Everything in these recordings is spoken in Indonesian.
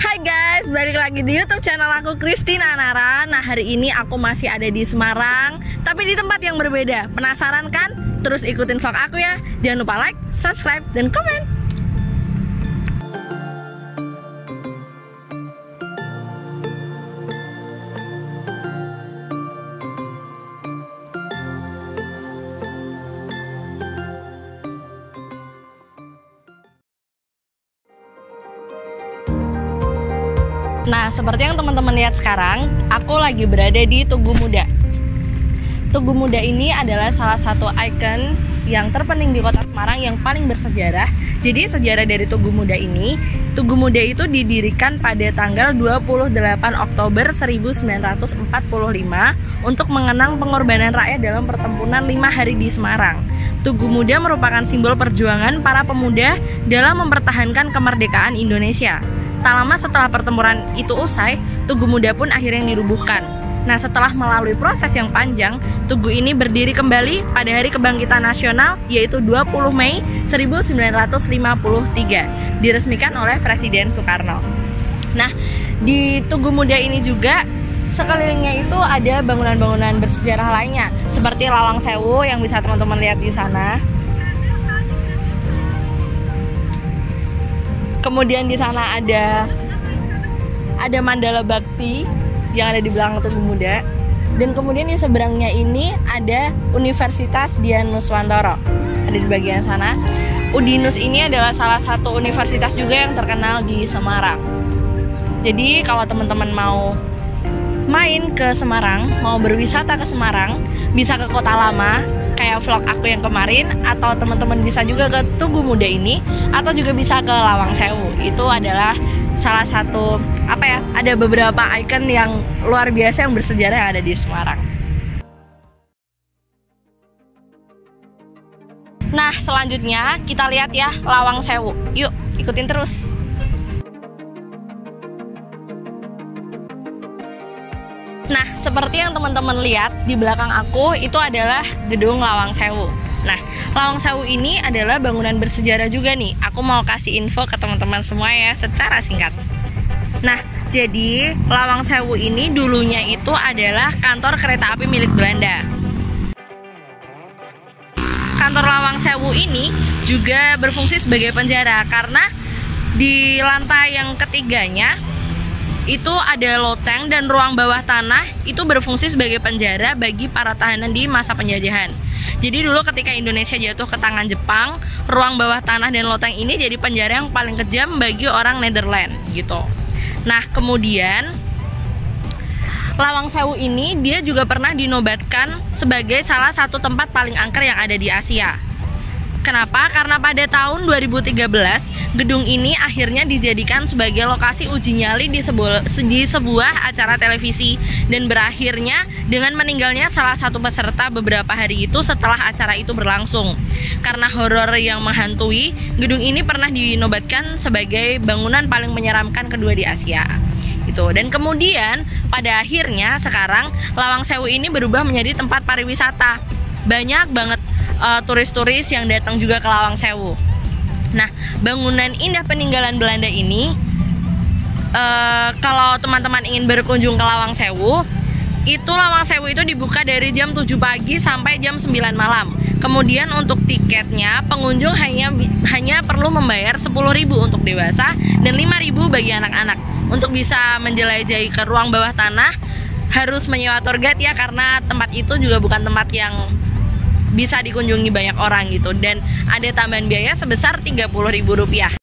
Hai guys, balik lagi di YouTube channel aku Christina Nara. Nah, hari ini aku masih ada di Semarang, tapi di tempat yang berbeda. Penasaran kan? Terus ikutin vlog aku ya. Jangan lupa like, subscribe, dan komen. Nah, seperti yang teman-teman lihat sekarang, aku lagi berada di Tugu Muda. Tugu Muda ini adalah salah satu ikon yang terpenting di kota Semarang yang paling bersejarah. Jadi sejarah dari Tugu Muda ini, Tugu Muda itu didirikan pada tanggal 28 Oktober 1945 untuk mengenang pengorbanan rakyat dalam pertempuran 5 hari di Semarang. Tugu Muda merupakan simbol perjuangan para pemuda dalam mempertahankan kemerdekaan Indonesia. Tak lama setelah pertempuran itu usai, Tugu Muda pun akhirnya dirubuhkan. Nah, setelah melalui proses yang panjang, Tugu ini berdiri kembali pada Hari Kebangkitan Nasional, yaitu 20 Mei 1953, diresmikan oleh Presiden Soekarno. Nah, di Tugu Muda ini juga sekelilingnya itu ada bangunan-bangunan bersejarah lainnya, seperti Lawang Sewu yang bisa teman-teman lihat di sana. Kemudian di sana ada Mandala Bakti yang ada di belakang Tugu Muda. Dan kemudian di seberangnya ini ada Universitas Dian Nuswantoro, ada di bagian sana. Udinus ini adalah salah satu universitas juga yang terkenal di Semarang. Jadi kalau teman-teman mau main ke Semarang, mau berwisata ke Semarang, bisa ke Kota Lama kayak vlog aku yang kemarin, atau teman-teman bisa juga ke Tugu Muda ini, atau juga bisa ke Lawang Sewu. Itu adalah salah satu ada beberapa ikon yang luar biasa yang bersejarah yang ada di Semarang. Nah, selanjutnya kita lihat ya Lawang Sewu. Yuk, ikutin terus. Nah, seperti yang teman-teman lihat di belakang aku, itu adalah gedung Lawang Sewu. Nah, Lawang Sewu ini adalah bangunan bersejarah juga nih. Aku mau kasih info ke teman-teman semua ya secara singkat. Nah, jadi Lawang Sewu ini dulunya itu adalah kantor kereta api milik Belanda. Kantor Lawang Sewu ini juga berfungsi sebagai penjara karena di lantai yang ketiganya itu ada loteng dan ruang bawah tanah itu berfungsi sebagai penjara bagi para tahanan di masa penjajahan. Jadi dulu ketika Indonesia jatuh ke tangan Jepang, ruang bawah tanah dan loteng ini jadi penjara yang paling kejam bagi orang Netherlands gitu. Nah, kemudian Lawang Sewu ini dia juga pernah dinobatkan sebagai salah satu tempat paling angker yang ada di Asia. Kenapa? Karena pada tahun 2013 gedung ini akhirnya dijadikan sebagai lokasi uji nyali di sebuah acara televisi, dan berakhirnya dengan meninggalnya salah satu peserta beberapa hari itu setelah acara itu berlangsung. Karena horor yang menghantui, gedung ini pernah dinobatkan sebagai bangunan paling menyeramkan kedua di Asia. Gitu. Dan kemudian pada akhirnya sekarang Lawang Sewu ini berubah menjadi tempat pariwisata. Banyak banget turis-turis yang datang juga ke Lawang Sewu. Nah, bangunan indah peninggalan Belanda ini, kalau teman-teman ingin berkunjung ke Lawang Sewu, Lawang Sewu itu dibuka dari jam 7 pagi sampai jam 9 malam. Kemudian untuk tiketnya, pengunjung hanya perlu membayar 10.000 untuk dewasa dan 5.000 bagi anak-anak. Untuk bisa menjelajahi ke ruang bawah tanah, harus menyewa tour guide ya, karena tempat itu juga bukan tempat yang bisa dikunjungi banyak orang gitu, dan ada tambahan biaya sebesar Rp30.000.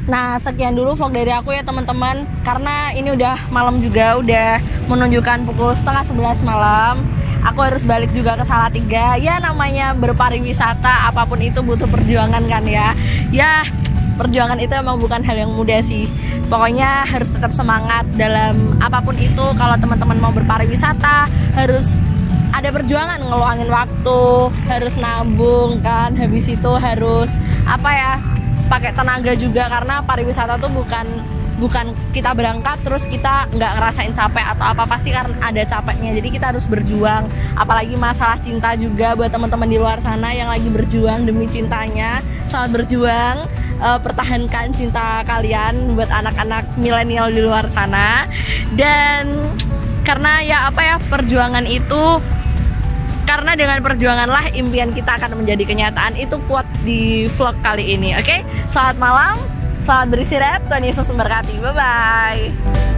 Nah, sekian dulu vlog dari aku ya teman-teman, karena ini udah malam juga, udah menunjukkan pukul 10:30 malam. Aku harus balik juga ke Salatiga. Ya, namanya berpariwisata, apapun itu butuh perjuangan kan ya. Ya, perjuangan itu emang bukan hal yang mudah sih. Pokoknya harus tetap semangat dalam apapun itu. Kalau teman-teman mau berpariwisata, harus ada perjuangan, ngeluangin waktu, harus nabung kan, habis itu harus pakai tenaga juga, karena pariwisata tuh bukan bukan kita berangkat terus kita nggak ngerasain capek atau apa, pasti karena ada capeknya. Jadi kita harus berjuang, apalagi masalah cinta juga buat teman-teman di luar sana yang lagi berjuang demi cintanya. Selamat berjuang, pertahankan cinta kalian buat anak-anak milenial di luar sana. Dan karena ya apa ya, perjuangan itu, karena dengan perjuangan lah impian kita akan menjadi kenyataan. Itu quote di vlog kali ini. Oke, selamat malam, selamat beristirahat, Tuhan Yesus memberkati. Bye bye.